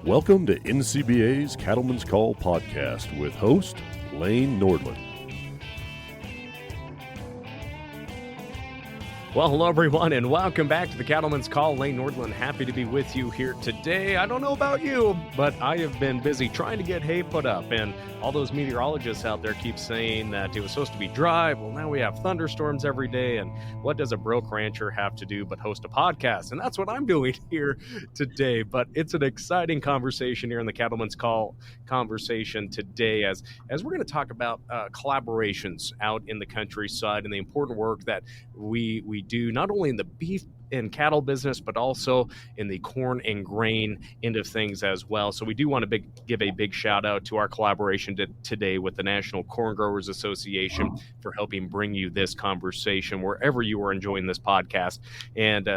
Welcome to NCBA's Cattlemen's Call podcast with host Lane Nordland. Well, hello everyone, and welcome back to the Cattlemen's Call. Lane Nordland, happy to be with you here today. I don't know about you, but I have been busy trying to get hay put up, and all those meteorologists out there keep saying that it was supposed to be dry. Well, now we have thunderstorms every day, and what does a broke rancher have to do but host a podcast? And that's what I'm doing here today, but it's an exciting conversation here in the Cattlemen's Call conversation today as we're going to talk about collaborations out in the countryside and the important work that we do not only in the beef and cattle business, but also in the corn and grain end of things as well. So we do want to give a big shout out to our collaboration today with the National Corn Growers Association for helping bring you this conversation wherever you are enjoying this podcast. And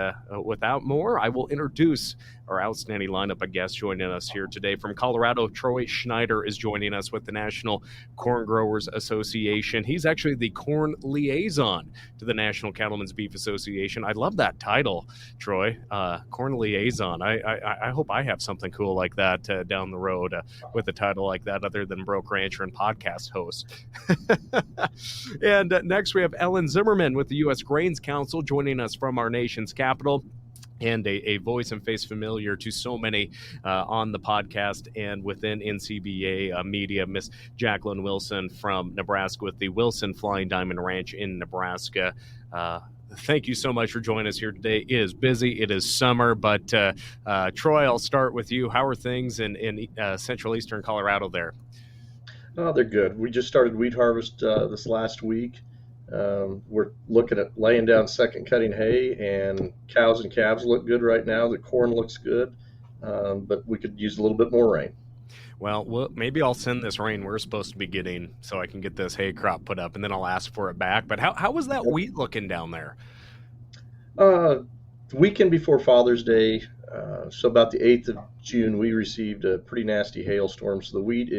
without more, I will introduce our outstanding lineup of guests joining us here today. From Colorado, Troy Schneider is joining us with the National Corn Growers Association. He's actually the corn liaison to the National Cattlemen's Beef Association. I love that title, Troy, corn liaison. I hope I have something cool like that down the road with a title like that, other than broke rancher and podcast host. And next we have Ellen Zimmerman with the U.S. Grains Council joining us from our nation's capital, and a voice and face familiar to so many on the podcast and within NCBA media, Miss Jaclyn Wilson from Nebraska with the Wilson Flying Diamond Ranch in Nebraska. Thank you so much for joining us here today. It is busy. It is summer, but Troy, I'll start with you. How are things in central eastern Colorado there? Oh, they're good. We just started wheat harvest this last week. We're looking at laying down second cutting hay, and cows and calves look good right now. The corn looks good, but we could use a little bit more rain. Well, maybe I'll send this rain we're supposed to be getting so I can get this hay crop put up, and then I'll ask for it back. But how was that wheat looking down there? The weekend before Father's Day, so about the 8th of June, we received a pretty nasty hailstorm. So the wheat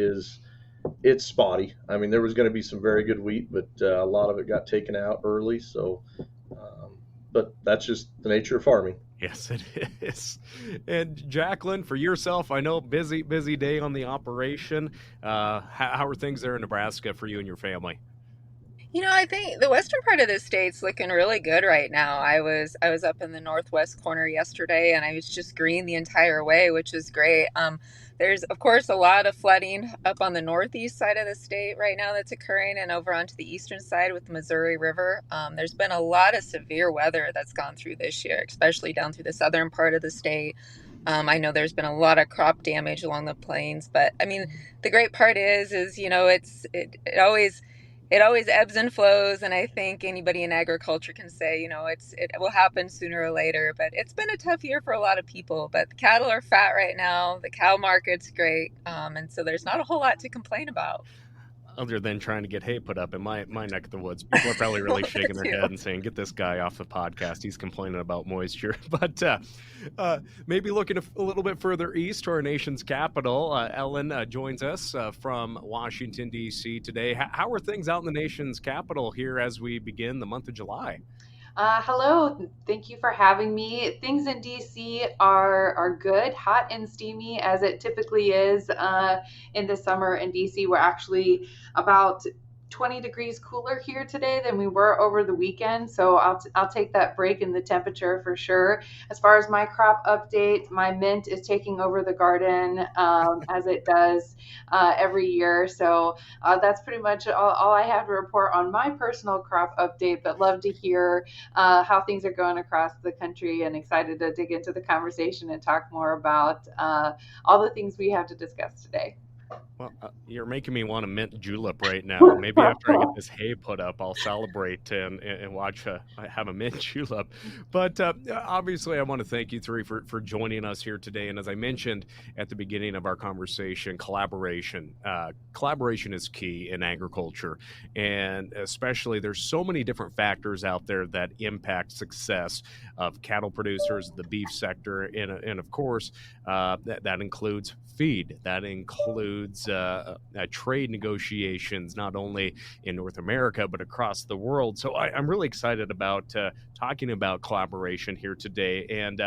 it's spotty. I mean, there was going to be some very good wheat, but a lot of it got taken out early. So, but that's just the nature of farming. Yes, it is. And Jaclyn, for yourself, I know busy day on the operation. How are things there in Nebraska for you and your family? You know, I think the western part of the state's looking really good right now. I was up in the northwest corner yesterday, and I was just green the entire way, which is great. There's, of course, a lot of flooding up on the northeast side of the state right now that's occurring, and over onto the eastern side with the Missouri River. There's been a lot of severe weather that's gone through this year, especially down through the southern part of the state. I know there's been a lot of crop damage along the plains, but I mean, the great part is you know, it always ebbs and flows, and I think anybody in agriculture can say, you know, it will happen sooner or later. But it's been a tough year for a lot of people. But the cattle are fat right now. The cow market's great, and so there's not a whole lot to complain about. Other than trying to get hay put up in my neck of the woods, people are probably really shaking their head and saying, "Get this guy off the podcast. He's complaining about moisture." But maybe looking a little bit further east to our nation's capital, Ellen joins us from Washington, D.C. today. How are things out in the nation's capital here as we begin the month of July? Hello, thank you for having me. Things in DC are good, hot and steamy as it typically is in the summer in DC. We're actually about 20 degrees cooler here today than we were over the weekend, so I'll take that break in the temperature for sure. As far as my crop update, my mint is taking over the garden as it does every year, so that's pretty much all I have to report on my personal crop update, but love to hear how things are going across the country, and excited to dig into the conversation and talk more about all the things we have to discuss today. Well, you're making me want a mint julep right now. Maybe after I get this hay put up, I'll celebrate and watch have a mint julep. But obviously, I want to thank you three for joining us here today. And as I mentioned at the beginning of our conversation, collaboration. Collaboration is key in agriculture. And especially, there's so many different factors out there that impact success of cattle producers, the beef sector, and of course, that includes feed. That includes trade negotiations, not only in North America, but across the world. So I'm really excited about talking about collaboration here today. And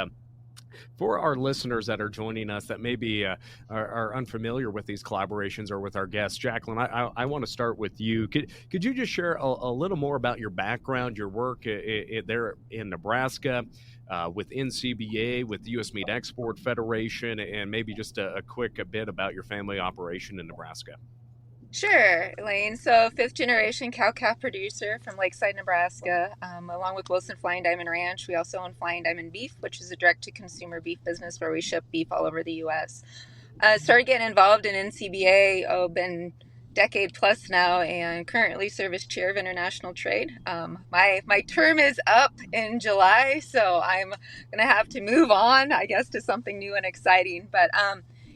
For our listeners that are joining us that maybe are unfamiliar with these collaborations or with our guests, Jaclyn, I want to start with you. Could you just share a little more about your background, your work there in Nebraska with NCBA, with the U.S. Meat Export Federation, and maybe just a quick bit about your family operation in Nebraska? Sure, Elaine. So, fifth generation cow-calf producer from Lakeside, Nebraska, along with Wilson Flying Diamond Ranch. We also own Flying Diamond Beef, which is a direct-to-consumer beef business where we ship beef all over the U.S. Started getting involved in NCBA, been decade plus now, and currently serve as chair of international trade. My term is up in July, so I'm gonna have to move on, I guess, to something new and exciting. But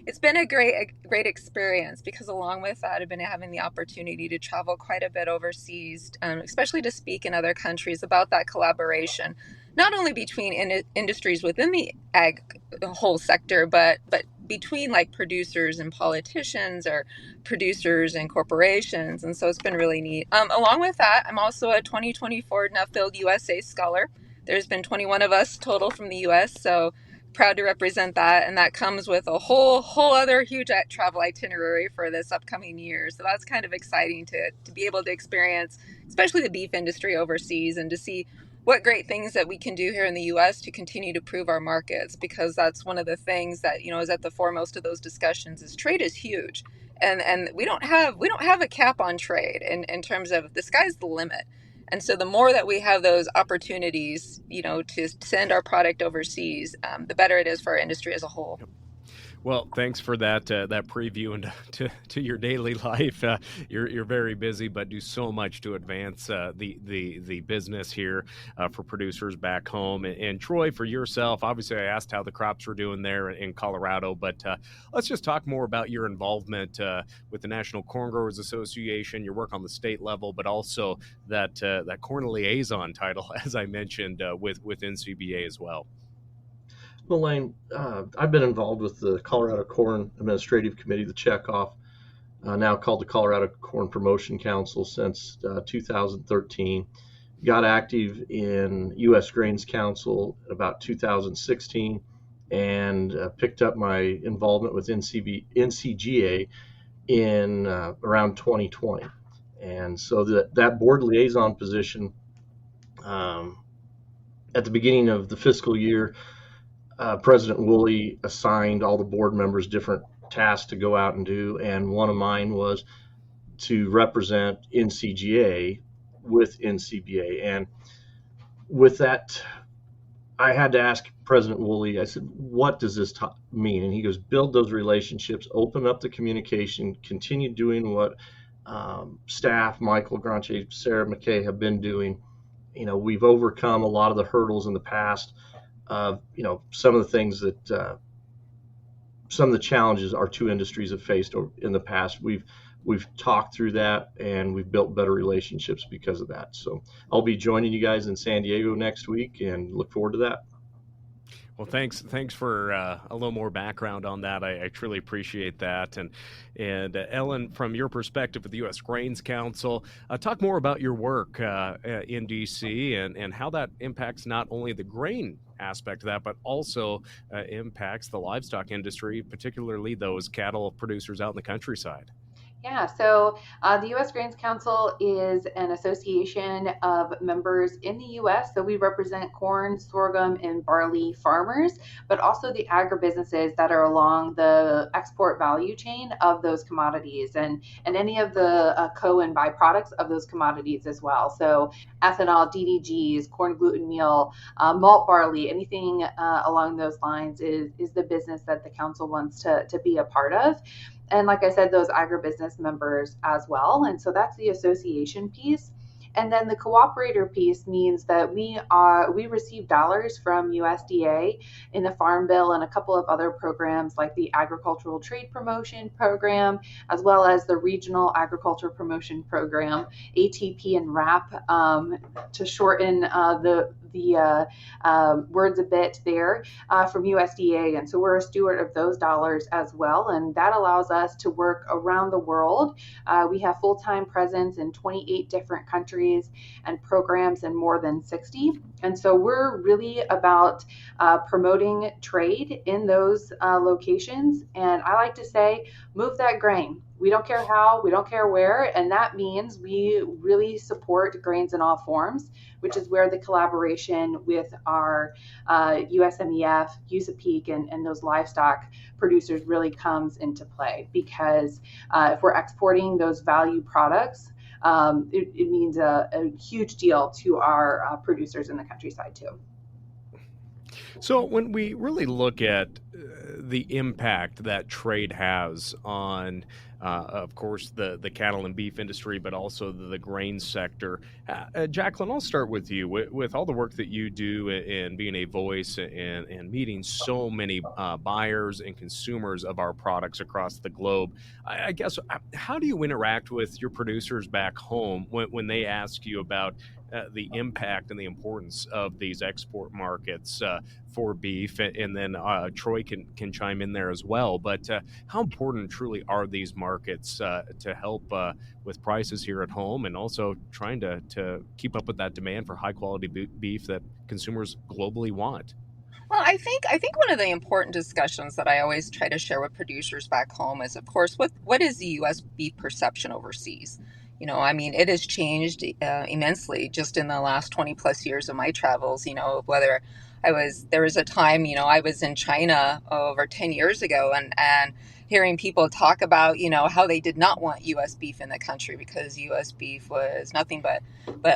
it's been a great experience because along with that, I've been having the opportunity to travel quite a bit overseas, especially to speak in other countries about that collaboration, not only between industries within the ag whole sector, but between like producers and politicians or producers and corporations. And so it's been really neat. Along with that, I'm also a 2024 Nuffield USA Scholar. There's been 21 of us total from the US, so proud to represent that, and that comes with a whole other huge travel itinerary for this upcoming year. So that's kind of exciting to be able to experience, especially the beef industry overseas, and to see what great things that we can do here in the US to continue to prove our markets, because that's one of the things that, you know, is at the foremost of those discussions. Is trade is huge, and we don't have a cap on trade in terms of the sky's the limit. And so the more that we have those opportunities, you know, to send our product overseas, the better it is for our industry as a whole. Well, thanks for that preview into to your daily life. You're very busy, but do so much to advance the business here for producers back home. And Troy, for yourself, obviously I asked how the crops were doing there in Colorado, but let's just talk more about your involvement with the National Corn Growers Association, your work on the state level, but also that corn liaison title, as I mentioned, with NCBA as well. Well, Lane, I've been involved with the Colorado Corn Administrative Committee, the checkoff, now called the Colorado Corn Promotion Council, since 2013. Got active in U.S. Grains Council about 2016, and picked up my involvement with NCGA in around 2020. And so that board liaison position at the beginning of the fiscal year, President Woolley assigned all the board members different tasks to go out and do, and one of mine was to represent NCGA with NCBA. And with that, I had to ask President Woolley, I said, what does this mean? And he goes, build those relationships, open up the communication, continue doing what staff, Michael Granche, Sarah McKay have been doing. You know, we've overcome a lot of the hurdles in the past. You know, some of the things that some of the challenges our two industries have faced in the past, we've talked through that, and we've built better relationships because of that. So I'll be joining you guys in San Diego next week, and look forward to that. Well, thanks for a little more background on that. I truly appreciate that. And Ellen, from your perspective with the U.S. Grains Council, talk more about your work in D.C. and how that impacts not only the grain aspect of that, but also impacts the livestock industry, particularly those cattle producers out in the countryside. Yeah, so the U.S. Grains Council is an association of members in the U.S. So we represent corn, sorghum, and barley farmers, but also the agribusinesses that are along the export value chain of those commodities, and any of the co and byproducts of those commodities as well. So ethanol, DDGs, corn gluten meal, malt barley, anything along those lines is the business that the council wants to be a part of. And like I said, those agribusiness members as well. And so that's the association piece. And then the cooperator piece means that we receive dollars from USDA in the Farm Bill and a couple of other programs like the Agricultural Trade Promotion Program, as well as the Regional Agriculture Promotion Program, ATP and RAP, to shorten the words a bit there, from USDA. And so we're a steward of those dollars as well. And that allows us to work around the world. We have full-time presence in 28 different countries countries and programs in more than 60. And so we're really about promoting trade in those locations. And I like to say, move that grain. We don't care how, we don't care where, and that means we really support grains in all forms, which is where the collaboration with our USMEF, USAPEAC, and those livestock producers really comes into play. Because if we're exporting those value products, it means a huge deal to our producers in the countryside too. So when we really look at the impact that trade has on, of course, the cattle and beef industry, but also the grain sector, Jaclyn, I'll start with you. With all the work that you do in being a voice and meeting so many buyers and consumers of our products across the globe, I guess, how do you interact with your producers back home when they ask you about the impact and the importance of these export markets for beef, and then Troy can chime in there as well. But how important truly are these markets to help with prices here at home, and also trying to keep up with that demand for high quality beef that consumers globally want? Well, I think one of the important discussions that I always try to share with producers back home is, of course, what is the U.S. beef perception overseas? I mean, it has changed immensely just in the last 20 plus years of my travels. Whether there was a time, I was in China over 10 years ago, and hearing people talk about, how they did not want U.S. beef in the country because U.S. beef was nothing but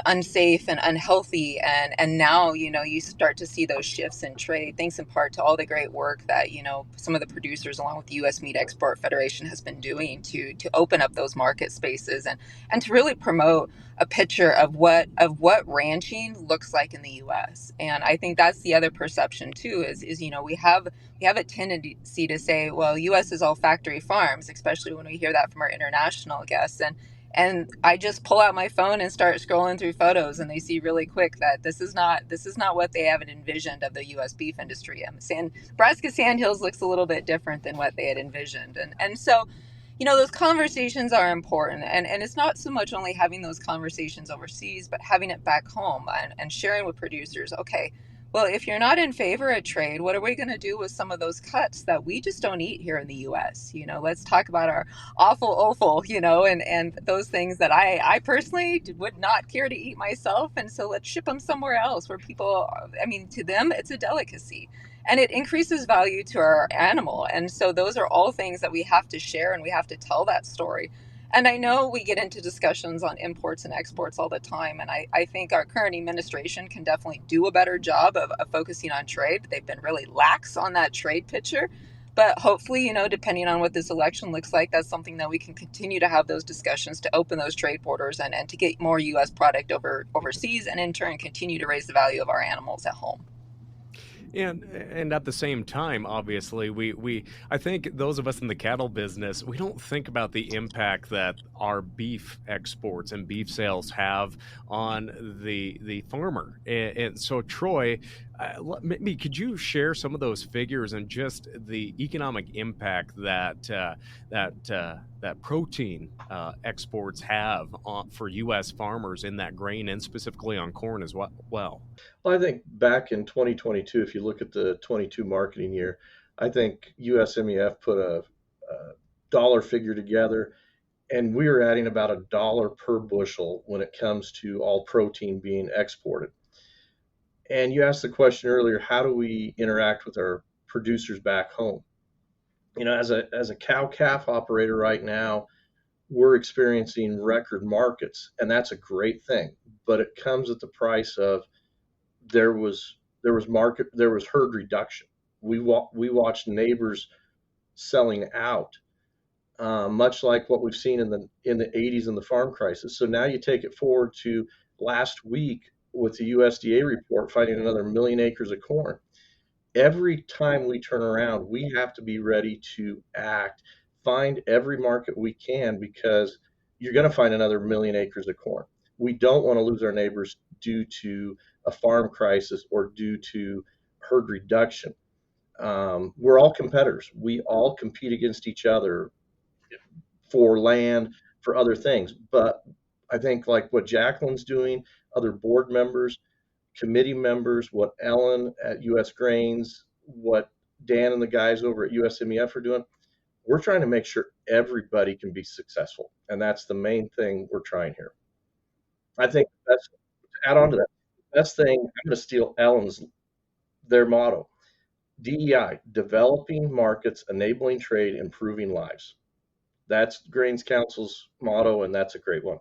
unsafe and unhealthy. And now, you start to see those shifts in trade, thanks in part to all the great work that, some of the producers along with the U.S. Meat Export Federation has been doing to open up those market spaces and to really promote a picture of what ranching looks like in the U.S. And I think that's the other perception too, is we have a tendency to say, well, U.S. is all factory farms, especially when we hear that from our international guests. And I just pull out my phone and start scrolling through photos, and they see really quick that this is not what they have envisioned of the U.S. beef industry. Nebraska Sandhills looks a little bit different than what they had envisioned, and so those conversations are important, and it's not so much only having those conversations overseas, but having it back home and sharing with producers. Okay, well, if you're not in favor of trade, what are we going to do with some of those cuts that we just don't eat here in the U.S.? Let's talk about our offal, and those things that I personally would not care to eat myself. And so let's ship them somewhere else where people, to them, it's a delicacy. And it increases value to our animal. And so those are all things that we have to share, and we have to tell that story. And I know we get into discussions on imports and exports all the time, and I think our current administration can definitely do a better job of focusing on trade. They've been really lax on that trade picture. But hopefully, depending on what this election looks like, that's something that we can continue to have those discussions to open those trade borders and to get more U.S. product overseas, and in turn continue to raise the value of our animals at home. And at the same time, obviously, we I think those of us in the cattle business, we don't think about the impact that our beef exports and beef sales have on the farmer. And so, Troy, maybe could you share some of those figures and just the economic impact that protein exports have for U.S. farmers in that grain, and specifically on corn as well? Well, I think back in 2022, if you look at the 22 marketing year, I think USMEF put a dollar figure together, and we are adding about $1 per bushel when it comes to all protein being exported. And you asked the question earlier, how do we interact with our producers back home? As a cow-calf operator right now, we're experiencing record markets, and that's a great thing. But it comes at the price of there was herd reduction. We watched neighbors selling out, much like what we've seen in the 80s in the farm crisis. So now you take it forward to last week with the USDA report finding another 1 million acres of corn. Every time we turn around, we have to be ready to act, find every market we can, because you're going to find another 1 million acres of corn. We don't want to lose our neighbors due to a farm crisis or due to herd reduction. We're all competitors. We all compete against each other for land, for other things. But I think like what Jaclyn's doing, other board members, committee members, what Ellen at US Grains, what Dan and the guys over at USMEF are doing, we're trying to make sure everybody can be successful. And that's the main thing we're trying here. I think that's, to add on to that, best thing, I'm going to steal their motto, DEI, developing markets, enabling trade, improving lives. That's Grains Council's motto, and that's a great one.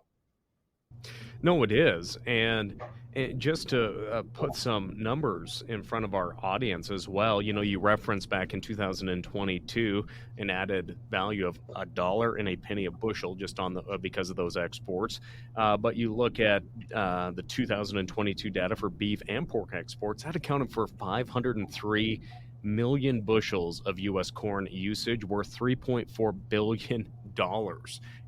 No, it is. And just to put some numbers in front of our audience as well, you referenced back in 2022 an added value of $1.01 a bushel just on the because of those exports. But you look at the 2022 data for beef and pork exports, that accounted for 503 million bushels of U.S. corn usage, worth $3.4 billion.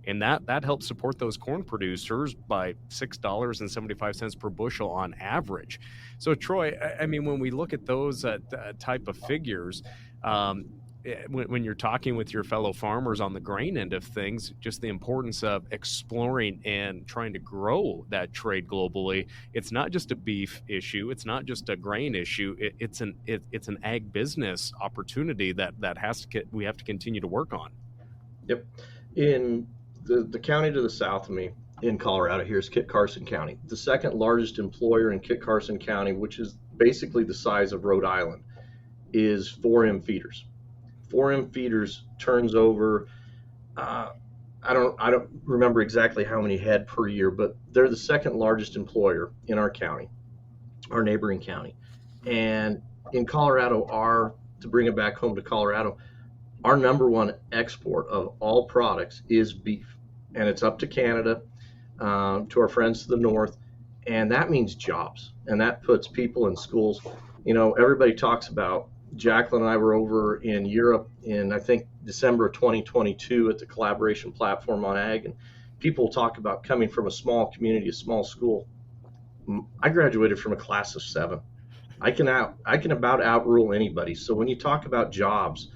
And that helps support those corn producers by $6.75 per bushel on average. So, Troy, I mean, when we look at those type of figures, when you're talking with your fellow farmers on the grain end of things, just the importance of exploring and trying to grow that trade globally. It's not just a beef issue. It's not just a grain issue. It's an ag business opportunity that we have to continue to work on. Yep. In the county to the south of me in Colorado here is Kit Carson County. The second largest employer in Kit Carson County, which is basically the size of Rhode Island, is 4M Feeders. 4M Feeders turns over, I don't remember exactly how many head per year, but they're the second largest employer in our county, our neighboring county. And in Colorado, to bring it back home to Colorado, our number one export of all products is beef, and it's up to Canada, to our friends to the north, and that means jobs, and that puts people in schools. Everybody talks about, Jaclyn and I were over in Europe in, I think, December of 2022 at the Collaboration Platform on Ag, and people talk about coming from a small community, a small school. I graduated from a class of 7. I can about outrule anybody. So when you talk about jobs,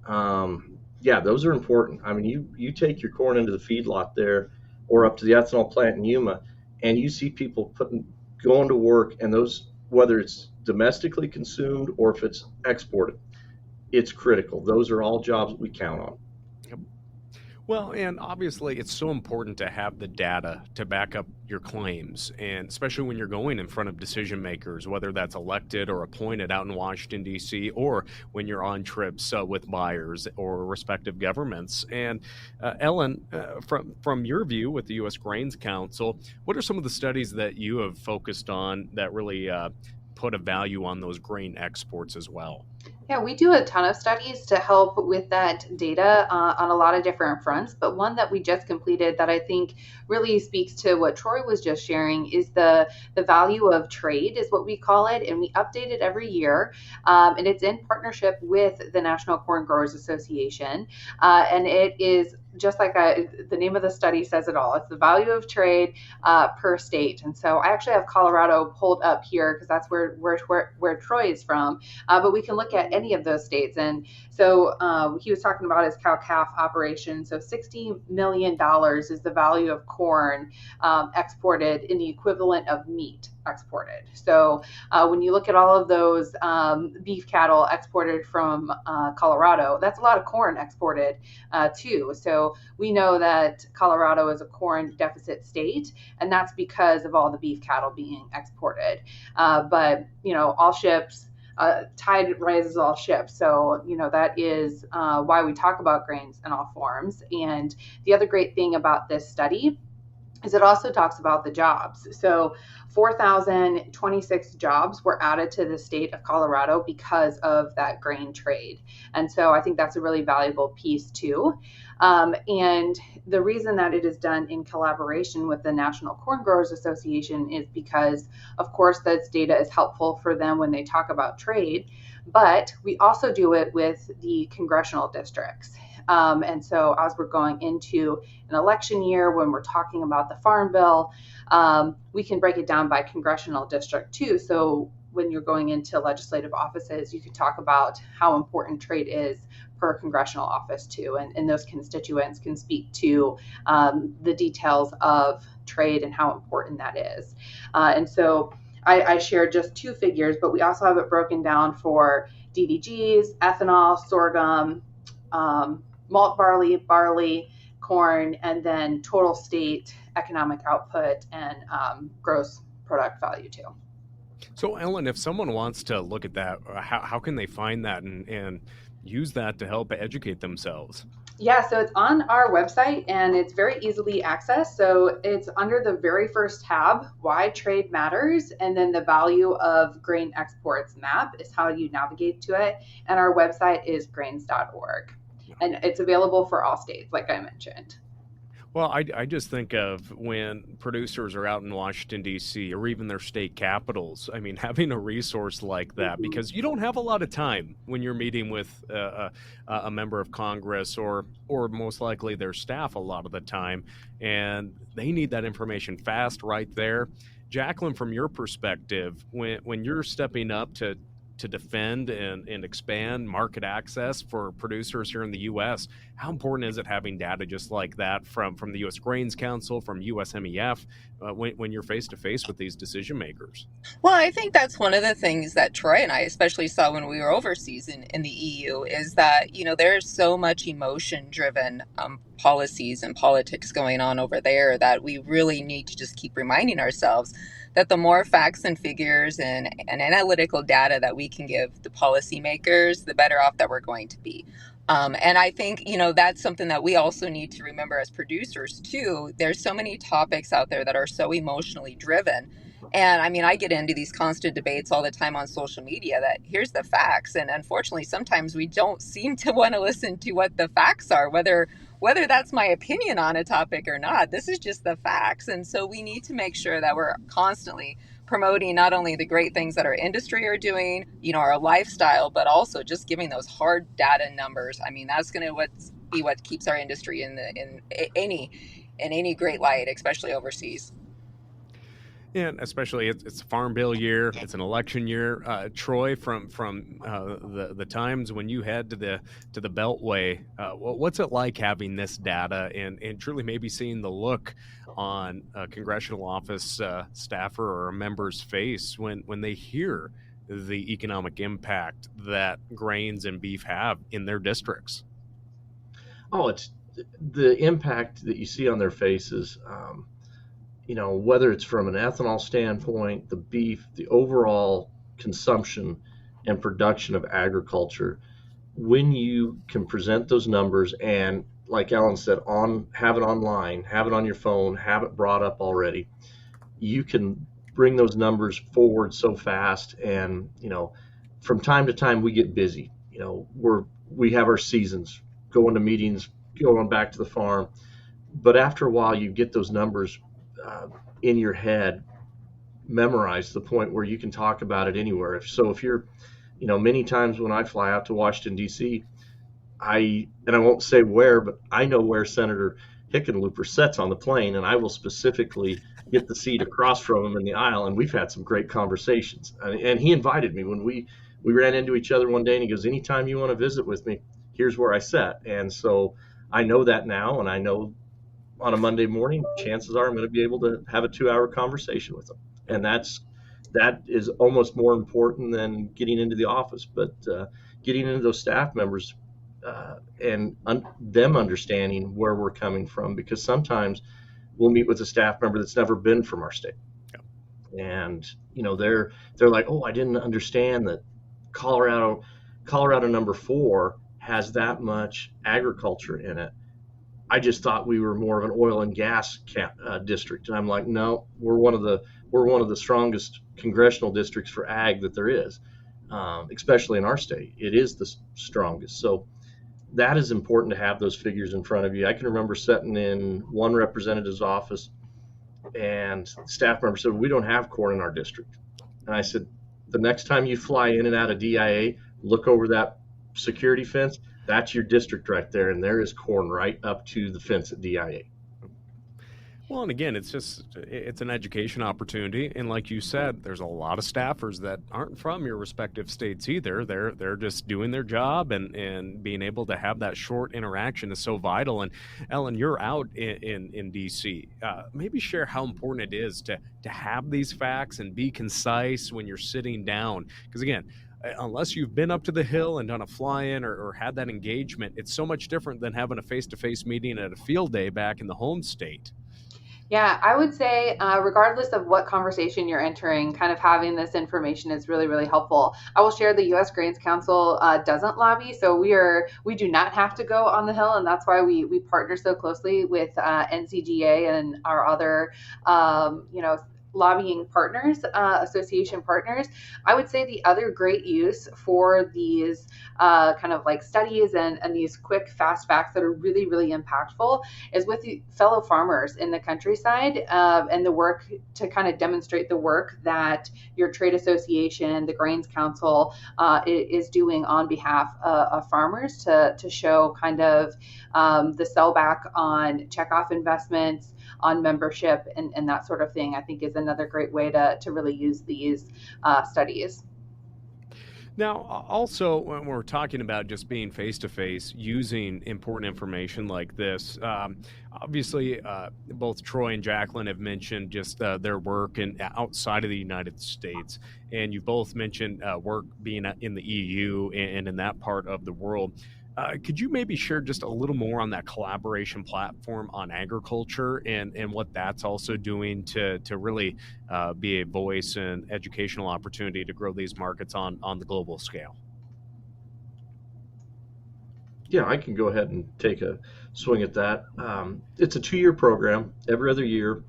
those are important. I mean, you take your corn into the feedlot there or up to the ethanol plant in Yuma, and you see people going to work, and those, whether it's domestically consumed or if it's exported, it's critical. Those are all jobs that we count on. Well, and obviously it's so important to have the data to back up your claims, and especially when you're going in front of decision makers, whether that's elected or appointed out in Washington, D.C., or when you're on trips with buyers or respective governments. And Ellen, from your view with the U.S. Grains Council, what are some of the studies that you have focused on that really put a value on those grain exports as well? Yeah, we do a ton of studies to help with that data on a lot of different fronts. But one that we just completed that I think really speaks to what Troy was just sharing is the value of trade is what we call it. And we update it every year. And it's in partnership with the National Corn Growers Association. And it is just like the name of the study says it all. It's the value of trade per state. And so I actually have Colorado pulled up here because that's where Troy is from. But we can look at any of those states. And so he was talking about his cow-calf operation. So $60 million is the value of corn exported in the equivalent of meat exported. So when you look at all of those beef cattle exported from Colorado, that's a lot of corn exported too. So we know that Colorado is a corn deficit state, and that's because of all the beef cattle being exported. But all ships, tide rises all ships. So, that is why we talk about grains in all forms. And the other great thing about this study is it also talks about the jobs. So 4,026 jobs were added to the state of Colorado because of that grain trade. And so I think that's a really valuable piece too. And the reason that it is done in collaboration with the National Corn Growers Association is because, of course, this data is helpful for them when they talk about trade, but we also do it with the congressional districts. And so as we're going into an election year, when we're talking about the Farm Bill, we can break it down by congressional district too. So when you're going into legislative offices, you can talk about how important trade is per congressional office too, and those constituents can speak to the details of trade and how important that is. And so I shared just 2 figures, but we also have it broken down for DDGs, ethanol, sorghum, malt barley, corn, and then total state economic output and gross product value too. So, Ellen, if someone wants to look at that, how can they find that and use that to help educate themselves? Yeah, so it's on our website and it's very easily accessed. So it's under the very first tab, Why Trade Matters, and then the Value of Grain Exports map is how you navigate to it. And our website is grains.org. And it's available for all states, like I mentioned. Well, I just think of when producers are out in Washington, D.C., or even their state capitals. I mean, having a resource like that, because you don't have a lot of time when you're meeting with a member of Congress or most likely their staff a lot of the time, and they need that information fast right there. Jaclyn, from your perspective, when you're stepping up to defend and expand market access for producers here in the U.S., how important is it having data just like that from the U.S. Grains Council, from USMEF, when you're face-to-face with these decision makers? Well, I think that's one of the things that Troy and I especially saw when we were overseas in the EU is that, there's so much emotion-driven policies and politics going on over there that we really need to just keep reminding ourselves that the more facts and figures and analytical data that we can give the policymakers, the better off that we're going to be. And I think, that's something that we also need to remember as producers, too. There's so many topics out there that are so emotionally driven. And I mean, I get into these constant debates all the time on social media that here's the facts. And unfortunately, sometimes we don't seem to want to listen to what the facts are, whether that's my opinion on a topic or not. This is just the facts. And so we need to make sure that we're constantly promoting not only the great things that our industry are doing, our lifestyle, but also just giving those hard data numbers. I mean, that's going to be what keeps our industry in any great light, especially overseas. And especially it's a farm bill year, it's an election year. Troy, from the times when you head to the Beltway, what's it like having this data and truly maybe seeing the look on a congressional office staffer or a member's face when they hear the economic impact that grains and beef have in their districts? Oh, it's the impact that you see on their faces. Whether it's from an ethanol standpoint, the beef, the overall consumption and production of agriculture, when you can present those numbers and, like Ellen said, have it online, have it on your phone, have it brought up already, you can bring those numbers forward so fast. And, from time to time we get busy. We have our seasons, going to meetings, going back to the farm. But after a while, you get those numbers in your head, memorized to the point where you can talk about it anywhere. If you're, many times when I fly out to Washington, D.C., I won't say where, but I know where Senator Hickenlooper sits on the plane, and I will specifically get the seat across from him in the aisle, and we've had some great conversations. And he invited me when we ran into each other one day, and he goes, anytime you want to visit with me, here's where I sit. And so I know that now, and I know on a Monday morning, chances are I'm going to be able to have a 2-hour conversation with them. And that is almost more important than getting into the office, but getting into those staff members and them understanding where we're coming from, because sometimes we'll meet with a staff member that's never been from our state. Yeah. And, they're like, oh, I didn't understand that Colorado number 4 has that much agriculture in it. I just thought we were more of an oil and gas district. And I'm like, no, we're one of the strongest congressional districts for ag that there is, especially in our state. It is the strongest. So that is important to have those figures in front of you. I can remember sitting in one representative's office, and the staff member said, we don't have corn in our district. And I said, the next time you fly in and out of DIA, look over that security fence. That's your district right there, and there is corn right up to the fence at DIA. Well, and again, it's an education opportunity, and like you said, there's a lot of staffers that aren't from your respective states either. They're just doing their job, and being able to have that short interaction is so vital. And Ellen, you're out in DC. Maybe share how important it is to have these facts and be concise when you're sitting down, because again, unless you've been up to the Hill and done a fly-in or had that engagement, it's so much different than having a face-to-face meeting at a field day back in the home state. Yeah, I would say, regardless of what conversation you're entering, kind of having this information is really, really helpful. I will share the U.S. Grains Council doesn't lobby, so we do not have to go on the Hill, and that's why we partner so closely with NCGA and our other, lobbying partners, association partners. I would say the other great use for these kind of like studies and these quick, fast facts that are really, really impactful is with the fellow farmers in the countryside, and the work to kind of demonstrate the work that your trade association, the Grains Council, is doing on behalf of farmers to show kind of the sellback on checkoff investments, on membership, and that sort of thing, I think is another great way to really use these studies. Now, also, when we're talking about just being face to face, using important information like this, obviously, both Troy and Jaclyn have mentioned just their work outside of the United States, and you both mentioned work being in the EU and in that part of the world. Could you maybe share just a little more on that collaboration platform on agriculture and what that's also doing to really be a voice and educational opportunity to grow these markets on the global scale? Yeah, I can go ahead and take a swing at that. It's a 2-year program, every other year.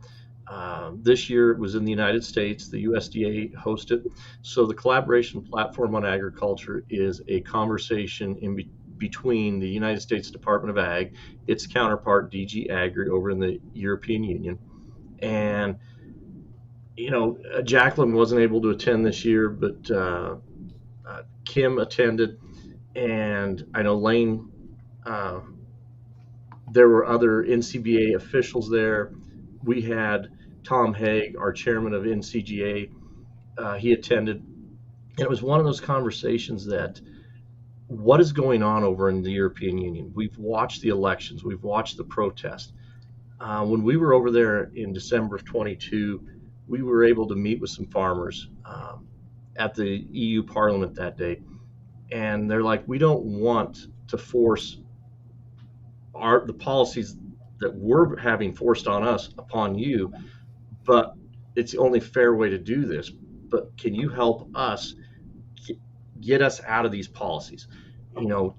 This year it was in the United States. The USDA hosted. So the collaboration platform on agriculture is a conversation between the United States Department of Ag, its counterpart DG Agri over in the European Union. And, Jaclyn wasn't able to attend this year, but Kim attended. And I know Lane, there were other NCBA officials there. We had Tom Haig, our chairman of NCGA. He attended. And it was one of those conversations that, what is going on over in the European Union? We've watched the elections. We've watched the protest. When we were over there in December of 22, we were able to meet with some farmers at the EU Parliament that day. And they're like, we don't want to force the policies that we're having forced on us upon you, but it's the only fair way to do this. But can you help us get us out of these policies?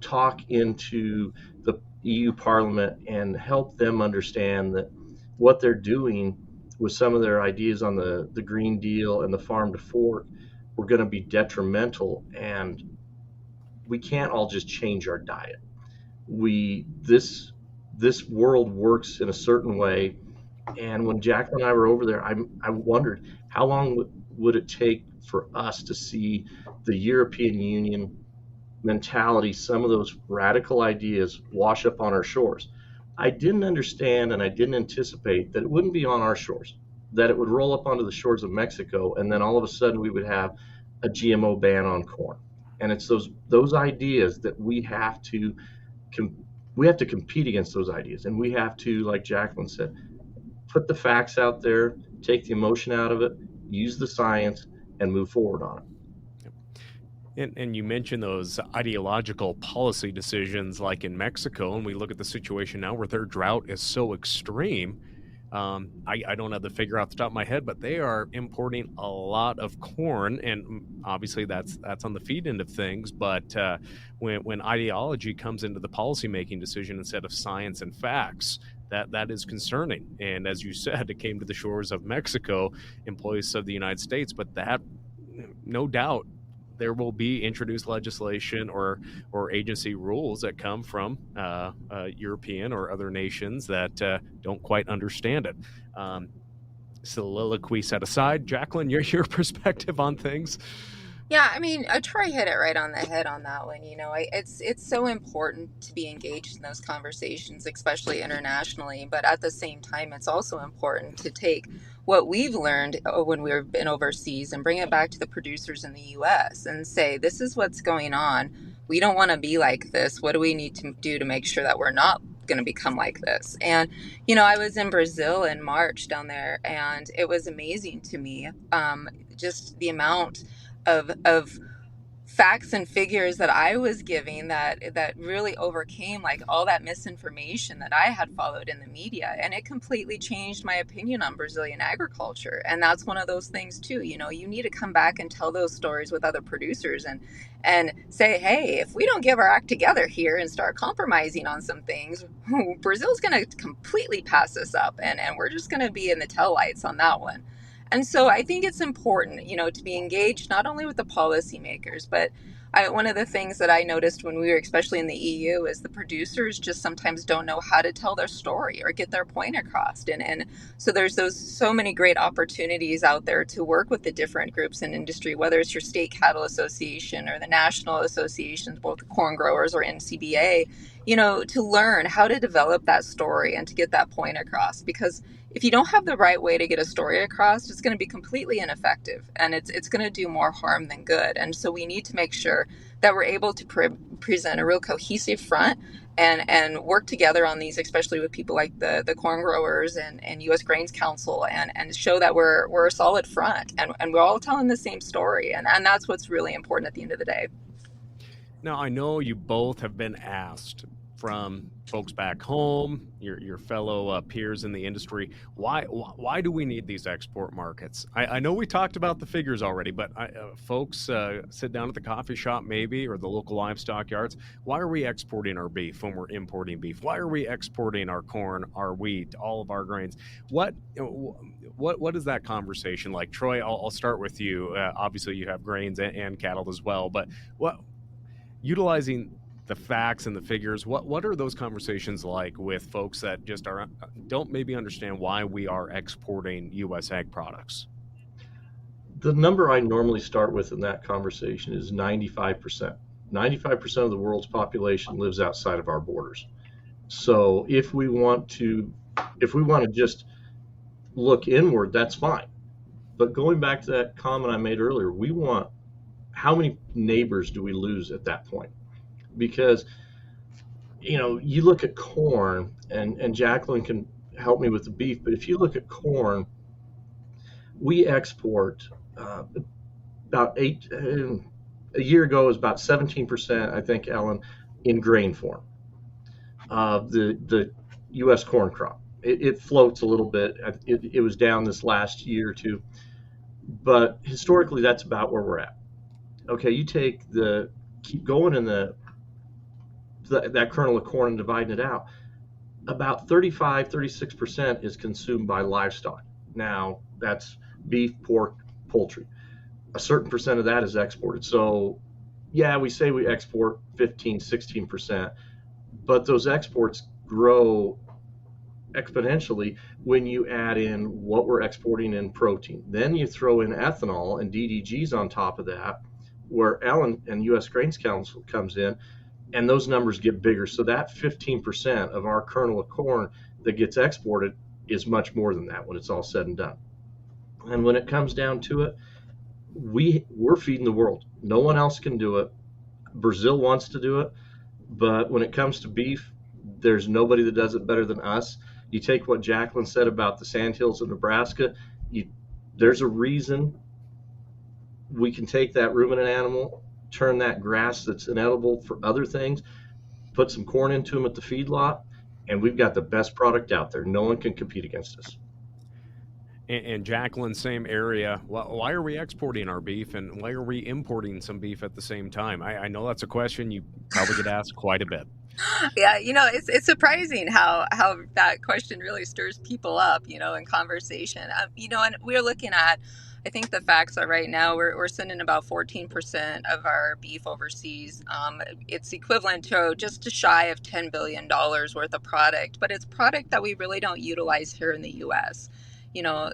Talk into the EU Parliament and help them understand that what they're doing with some of their ideas on the Green Deal and the Farm to Fork were going to be detrimental, and we can't all just change our diet. This world works in a certain way, and when Jaclyn and I were over there, I wondered how long would it take for us to see the European Union mentality, some of those radical ideas wash up on our shores. I didn't understand and I didn't anticipate that it wouldn't be on our shores, that it would roll up onto the shores of Mexico, and then all of a sudden we would have a GMO ban on corn. And it's those ideas that we have to compete against those ideas, and we have to, like Jaclyn said, put the facts out there, take the emotion out of it, use the science, and move forward on it. And you mentioned those ideological policy decisions like in Mexico, and we look at the situation now where their drought is so extreme. I don't have the figure off the top of my head, but they are importing a lot of corn, and obviously that's on the feed end of things. But when ideology comes into the policymaking decision instead of science and facts, that is concerning. And as you said, it came to the shores of Mexico, employees of the United States, but that, no doubt, there will be introduced legislation or agency rules that come from European or other nations that don't quite understand it. Soliloquy set aside, Jaclyn, your perspective on things? Yeah, I mean, Troy hit it right on the head on that one. It's so important to be engaged in those conversations, especially internationally. But at the same time, it's also important to take what we've learned when we've been overseas and bring it back to the producers in the U.S. and say, this is what's going on. We don't want to be like this. What do we need to do to make sure that we're not going to become like this? And I was in Brazil in March down there, and it was amazing to me, just the amount of facts and figures that I was giving that really overcame like all that misinformation that I had followed in the media, and it completely changed my opinion on Brazilian agriculture. And that's one of those things too, you need to come back and tell those stories with other producers and say, hey, if we don't give our act together here and start compromising on some things, Brazil's going to completely pass us up, and we're just going to be in the tail lights on that one. And so I think it's important, to be engaged not only with the policymakers, but one of the things that I noticed when we were, especially in the EU, is the producers just sometimes don't know how to tell their story or get their point across. And so there's so many great opportunities out there to work with the different groups in industry, whether it's your state cattle association or the national associations, both the corn growers or NCBA, to learn how to develop that story and to get that point across. Because if you don't have the right way to get a story across, it's going to be completely ineffective, and it's going to do more harm than good. And so we need to make sure that we're able to present a real cohesive front and work together on these, especially with people like the corn growers and U.S. Grains Council, and show that we're a solid front, and we're all telling the same story. And that's what's really important at the end of the day. Now, I know you both have been asked from folks back home, your fellow peers in the industry, why do we need these export markets? I know we talked about the figures already, but folks sit down at the coffee shop maybe, or the local livestock yards. Why are we exporting our beef when we're importing beef? Why are we exporting our corn, our wheat, all of our grains? What is that conversation like? Troy, I'll start with you. Obviously, you have grains and cattle as well, but utilizing the facts and the figures, what are those conversations like with folks that just don't maybe understand why we are exporting U.S. ag products? The number I normally start with in that conversation is 95%. 95% of the world's population lives outside of our borders. So if we want to just look inward, that's fine. But going back to that comment I made earlier, how many neighbors do we lose at that point? Because, you look at corn, and Jaclyn can help me with the beef, but if you look at corn, we export about a year ago, it was about 17%, I think, Ellen, in grain form of the U.S. corn crop. It floats a little bit. It was down this last year or two, but historically, that's about where we're at. Okay, you keep going in that kernel of corn and dividing it out, about 36% is consumed by livestock. Now, that's beef, pork, poultry. A certain percent of that is exported. So, yeah, we say we export 15, 16%, but those exports grow exponentially when you add in what we're exporting in protein. Then you throw in ethanol and DDGs on top of that, where Ellen and U.S. Grains Council comes in, and those numbers get bigger. So that 15% of our kernel of corn that gets exported is much more than that when it's all said and done. And when it comes down to it, we're feeding the world. No one else can do it. Brazil wants to do it, but when it comes to beef, there's nobody that does it better than us. You take what Jaclyn said about the sandhills of Nebraska, there's a reason we can take that ruminant animal, turn that grass that's inedible for other things, put some corn into them at the feedlot, and we've got the best product out there. No one can compete against us. And Jaclyn, same area. Why are we exporting our beef, and why are we importing some beef at the same time? I know that's a question you probably get asked quite a bit. Yeah, it's surprising how that question really stirs people up, in conversation. And we're looking at, I think the facts are right now we're sending about 14% of our beef overseas. It's equivalent to just shy of $10 billion worth of product, but it's product that we really don't utilize here in the U.S.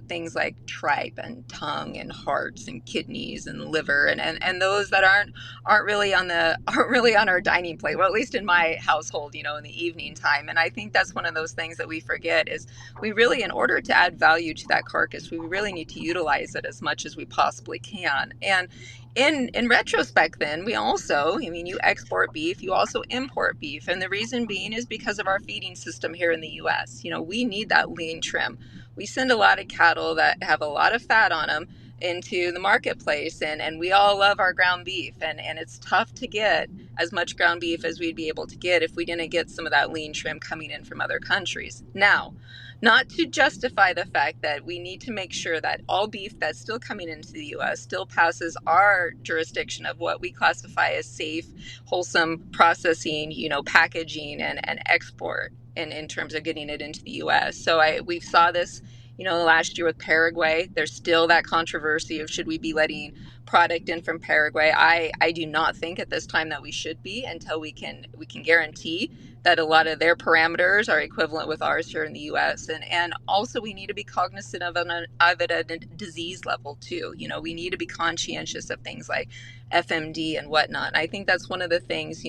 things like tripe and tongue and hearts and kidneys and liver and those that aren't really on our dining plate. Well, at least in my household, in the evening time. And I think that's one of those things that we forget is we really, in order to add value to that carcass, we really need to utilize it as much as we possibly can. And in retrospect, then we also, you export beef, you also import beef. And the reason being is because of our feeding system here in the US. We need that lean trim. We send a lot of cattle that have a lot of fat on them into the marketplace, and we all love our ground beef, and it's tough to get as much ground beef as we'd be able to get if we didn't get some of that lean trim coming in from other countries. Now, not to justify the fact that we need to make sure that all beef that's still coming into the U.S. still passes our jurisdiction of what we classify as safe, wholesome processing, packaging and export in terms of getting it into the U.S. So we saw this, last year with Paraguay. There's still that controversy of should we be letting product in from Paraguay. I do not think at this time that we should be until we can guarantee that a lot of their parameters are equivalent with ours here in the U.S. And also we need to be cognizant of it at a disease level too. We need to be conscientious of things like FMD and whatnot. And I think that's one of the things,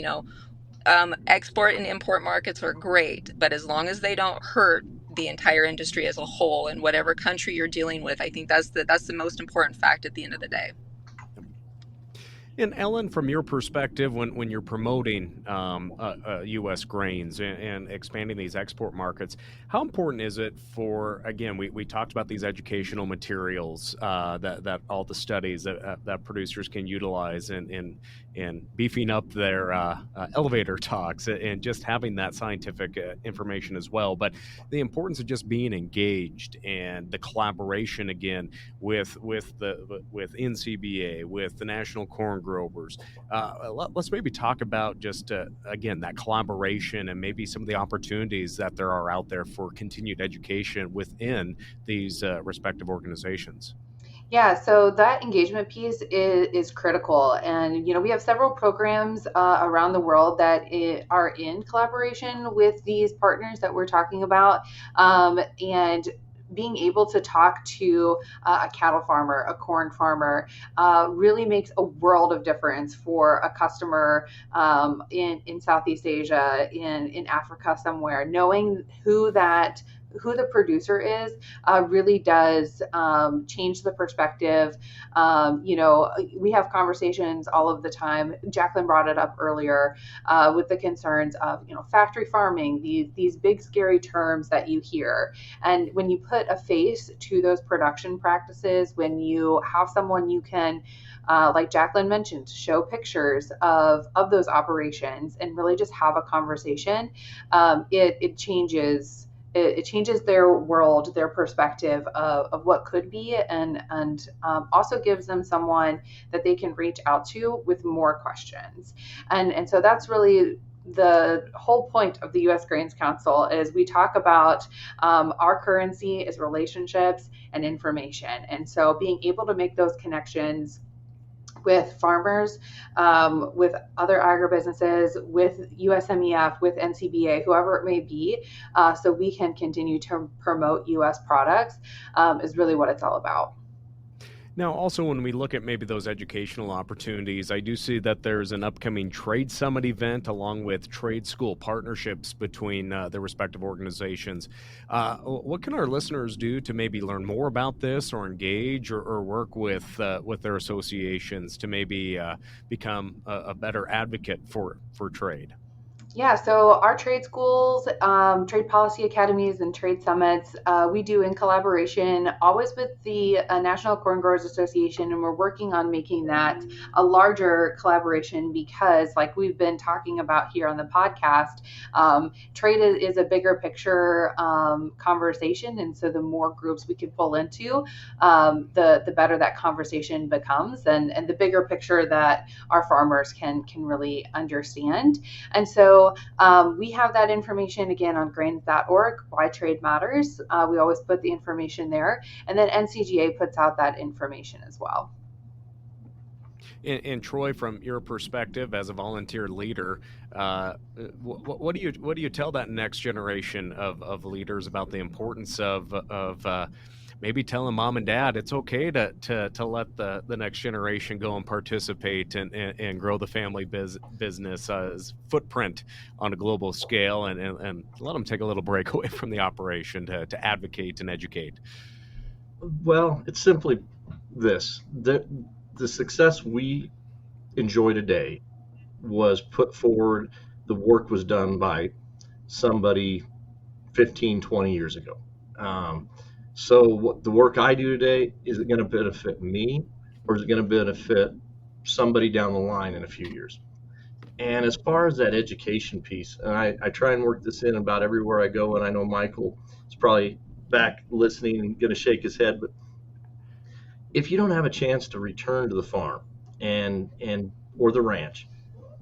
export and import markets are great, but as long as they don't hurt the entire industry as a whole in whatever country you're dealing with, I think that's the most important fact at the end of the day. And Ellen, from your perspective, when you're promoting U.S. grains and expanding these export markets, how important is it for, again, we talked about these educational materials that all the studies that producers can utilize in beefing up their elevator talks and just having that scientific information as well. But the importance of just being engaged and the collaboration again with NCBA, with the National Corn Growers. Let's maybe talk about just again that collaboration and maybe some of the opportunities that there are out there for continued education within these respective organizations. Yeah, so that engagement piece is critical. And, we have several programs around the world that are in collaboration with these partners that we're talking about. And being able to talk to a cattle farmer, a corn farmer, really makes a world of difference for a customer in Southeast Asia, in Africa somewhere. Knowing who the producer is really does change the perspective. We have conversations all of the time. Jaclyn brought it up earlier with the concerns of, factory farming, these big scary terms that you hear. And when you put a face to those production practices, when you have someone you can, like Jaclyn mentioned, show pictures of those operations and really just have a conversation, it changes. It changes their world, their perspective of what could be, and also gives them someone that they can reach out to with more questions. And so that's really the whole point of the U.S. Grains Council. Is we talk about our currency is relationships and information. And so being able to make those connections with farmers, with other agribusinesses, with USMEF, with NCBA, whoever it may be, so we can continue to promote U.S. products, is really what it's all about. Now, also, when we look at maybe those educational opportunities, I do see that there's an upcoming trade summit event along with trade school partnerships between the respective organizations. What can our listeners do to maybe learn more about this or engage or work with their associations to maybe become a better advocate for trade? Yeah, so our trade schools, trade policy academies, and trade summits, we do in collaboration always with the National Corn Growers Association, and we're working on making that a larger collaboration because, like we've been talking about here on the podcast, trade is a bigger picture conversation, and so the more groups we can pull into, the better that conversation becomes, and the bigger picture that our farmers can really understand. And so we have that information again on grains.org, Why Trade Matters. We always put the information there. And then NCGA puts out that information as well. And Troy, from your perspective as a volunteer leader, what do you tell that next generation of leaders about the importance of maybe telling mom and dad it's okay to let the next generation go and participate and grow the family business footprint on a global scale, and let them take a little break away from the operation to advocate and educate. Well, it's simply this: the success we enjoy today was put forward. The work was done by somebody 15, 20 years ago. So what the work I do today, is it going to benefit me, or is it going to benefit somebody down the line in a few years? And as far as that education piece, and I try and work this in about everywhere I go, and I know Michael is probably back listening and going to shake his head, but if you don't have a chance to return to the farm and or the ranch,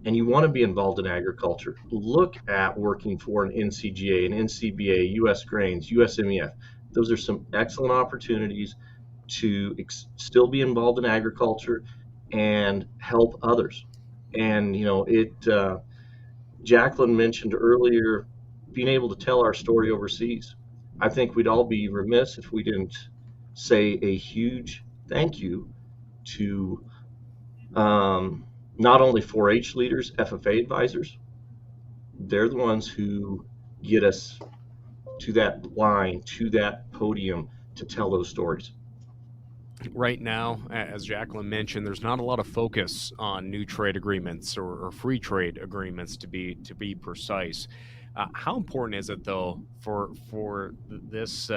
and you want to be involved in agriculture, look at working for an NCGA, an NCBA, U.S. Grains, USMEF. Those are some excellent opportunities to still be involved in agriculture and help others. And, Jaclyn mentioned earlier, being able to tell our story overseas. I think we'd all be remiss if we didn't say a huge thank you to not only 4-H leaders, FFA advisors. They're the ones who get us to that line, to that podium, to tell those stories. Right now, as Jaclyn mentioned, there's not a lot of focus on new trade agreements or free trade agreements, to be precise. How important is it, though, for this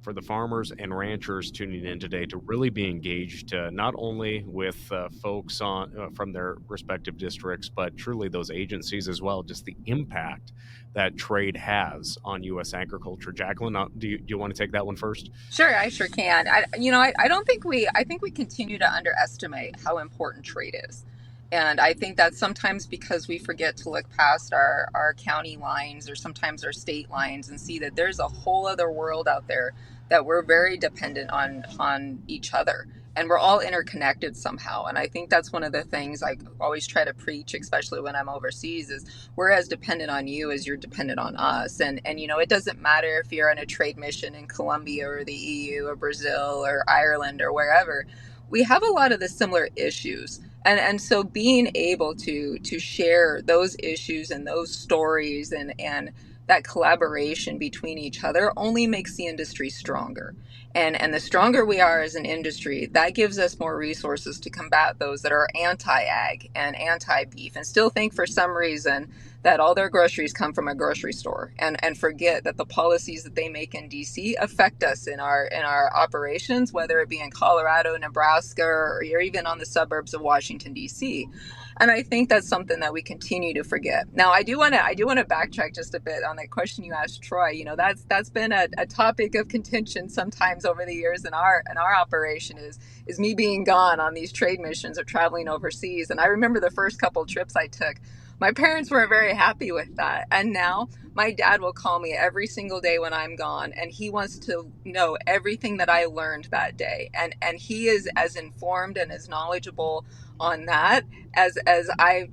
for the farmers and ranchers tuning in today to really be engaged, not only with folks from their respective districts, but truly those agencies as well, just the impact that trade has on U.S. agriculture? Jaclyn, do you want to take that one first? Sure, I sure can. I don't think I think we continue to underestimate how important trade is. And I think that's sometimes because we forget to look past our county lines or sometimes our state lines and see that there's a whole other world out there that we're very dependent on each other. And we're all interconnected somehow. And I think that's one of the things I always try to preach, especially when I'm overseas, is we're as dependent on you as you're dependent on us. And it doesn't matter if you're on a trade mission in Colombia or the EU or Brazil or Ireland or wherever. We have a lot of the similar issues. And so being able to share those issues and those stories and that collaboration between each other only makes the industry stronger. And the stronger we are as an industry, that gives us more resources to combat those that are anti-ag and anti-beef and still think for some reason that all their groceries come from a grocery store and forget that the policies that they make in DC affect us in our operations, whether it be in Colorado, Nebraska, or even on the suburbs of Washington, DC. And I think that's something that we continue to forget. Now, I do want to backtrack just a bit on that question you asked, Troy. That's been a topic of contention sometimes over the years in our operation is me being gone on these trade missions or traveling overseas. And I remember the first couple of trips I took, my parents weren't very happy with that. And now my dad will call me every single day when I'm gone, and he wants to know everything that I learned that day. And he is as informed and as knowledgeable on that as I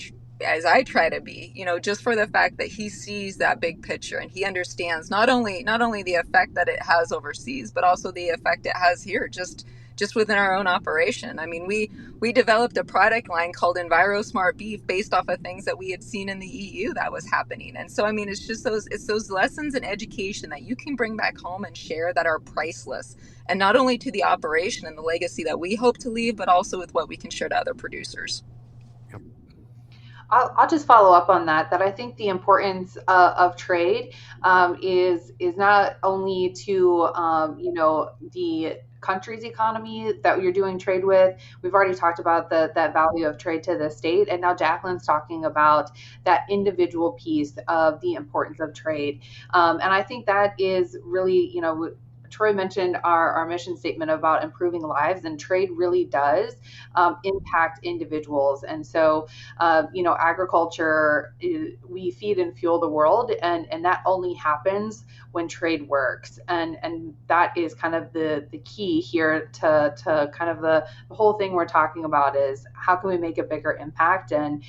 try to be, just for the fact that he sees that big picture and he understands not only the effect that it has overseas, but also the effect it has here, just within our own operation. I mean, we developed a product line called EnviroSmart Beef based off of things that we had seen in the EU that was happening. And so, I mean, it's those lessons in education that you can bring back home and share that are priceless. And not only to the operation and the legacy that we hope to leave, but also with what we can share to other producers. I'll just follow up on that I think the importance of trade is not only to the country's economy that you're doing trade with. We've already talked about that value of trade to the state, and now Jaclyn's talking about that individual piece of the importance of trade. And I think that is really, Troy mentioned our mission statement about improving lives, and trade really does impact individuals. And so, agriculture, we feed and fuel the world, and that only happens when trade works. And that is kind of the key here to kind of the whole thing we're talking about is how can we make a bigger impact? And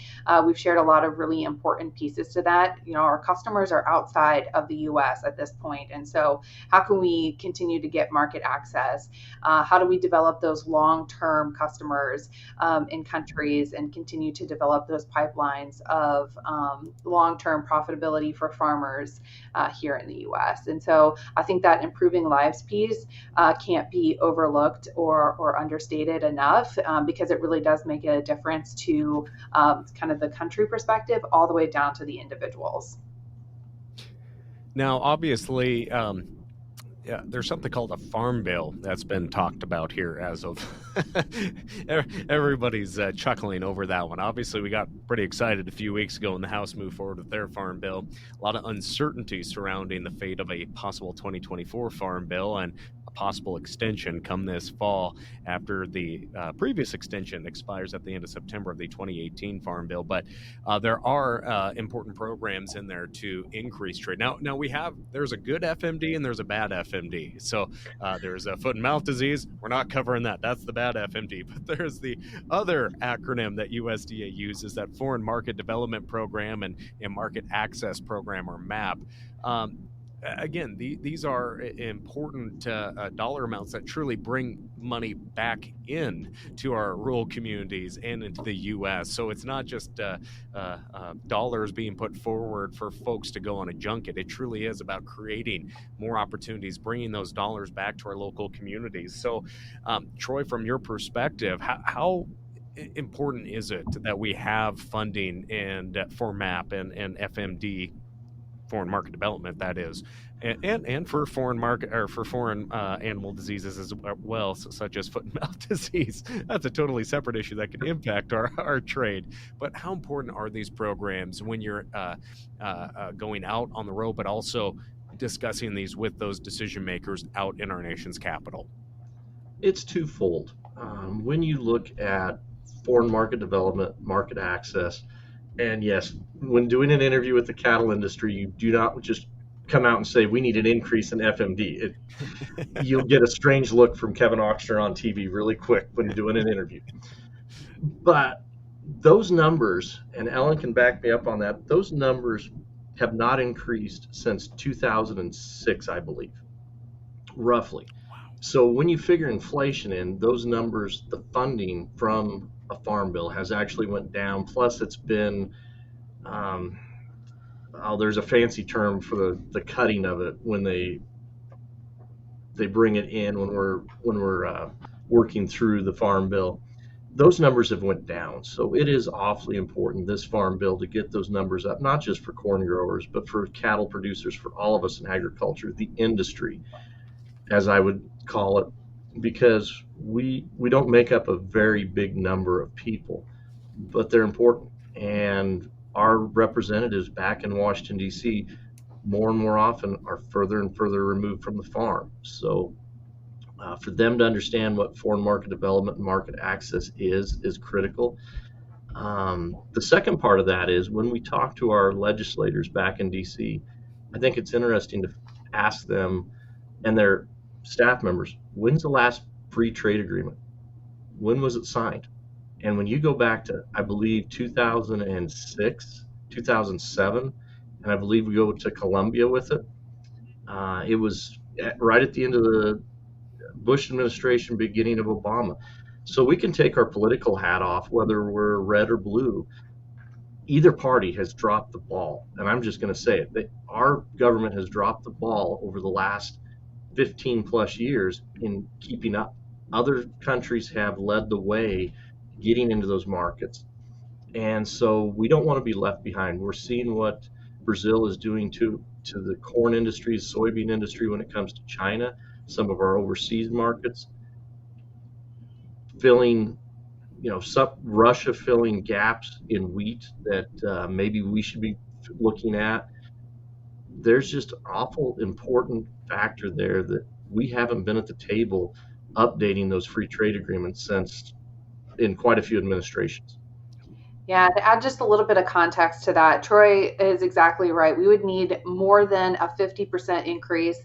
we've shared a lot of really important pieces to that. Our customers are outside of the U.S. at this point, and so how can we continue to get market access? How do we develop those long-term customers in countries and continue to develop those pipelines of long-term profitability for farmers here in the U.S.? And so I think that improving lives piece can't be overlooked or understated enough, because it really does make a difference to kind of the country perspective all the way down to the individuals. Now, obviously, there's something called a farm bill that's been talked about here as of everybody's chuckling over that one. Obviously, we got pretty excited a few weeks ago when the House moved forward with their farm bill. A lot of uncertainty surrounding the fate of a possible 2024 farm bill and a possible extension come this fall after the previous extension expires at the end of September of the 2018 farm bill. But there are important programs in there to increase trade. Now there's a good FMD and there's a bad FMD. So there's a foot and mouth disease. We're not covering that. That's the bad FMD. But there's the other acronym that USDA uses, that Foreign Market Development Program and Market Access Program, or MAP. Again, these are important dollar amounts that truly bring money back in to our rural communities and into the U.S. So it's not just dollars being put forward for folks to go on a junket. It truly is about creating more opportunities, bringing those dollars back to our local communities. So, Troy, from your perspective, how important is it that we have funding and for MAP and FMD, foreign market development, that is, and for foreign market, or for foreign animal diseases as well, such as foot and mouth disease? That's a totally separate issue that can impact our trade. But how important are these programs when you're going out on the road, but also discussing these with those decision makers out in our nation's capital? It's twofold. When you look at foreign market development, market access, and yes, when doing an interview with the cattle industry, you do not just come out and say, we need an increase in FMD. You'll get a strange look from Kevin Oxner on TV really quick when doing an interview. But those numbers, and Ellen can back me up on that, those numbers have not increased since 2006, I believe, roughly. So when you figure inflation in, those numbers, the funding from a farm bill has actually went down. Plus, it's been, there's a fancy term for the cutting of it when they bring it in when we're working through the farm bill. Those numbers have went down. So it is awfully important, this farm bill, to get those numbers up, not just for corn growers, but for cattle producers, for all of us in agriculture, the industry, as I would call it, because we don't make up a very big number of people, but they're important. And our representatives back in Washington, D.C., more and more often are further and further removed from the farm. So for them to understand what foreign market development and market access is critical. The second part of that is when we talk to our legislators back in D.C., I think it's interesting to ask them and their staff members, when's the last free trade agreement? When was it signed? And when you go back to, I believe, 2006, 2007, and I believe we go to Colombia with it, it was right at the end of the Bush administration, beginning of Obama. So we can take our political hat off, whether we're red or blue. Either party has dropped the ball. And I'm just going to say it, that our government has dropped the ball over the last 15 plus years in keeping up. Other countries have led the way getting into those markets. And so we don't want to be left behind. We're seeing what Brazil is doing to the corn industry, soybean industry when it comes to China, some of our overseas markets, filling, Russia filling gaps in wheat that maybe we should be looking at. There's just an awful important factor there that we haven't been at the table updating those free trade agreements since in quite a few administrations. Yeah, to add just a little bit of context to that, Troy is exactly right. We would need more than a 50% increase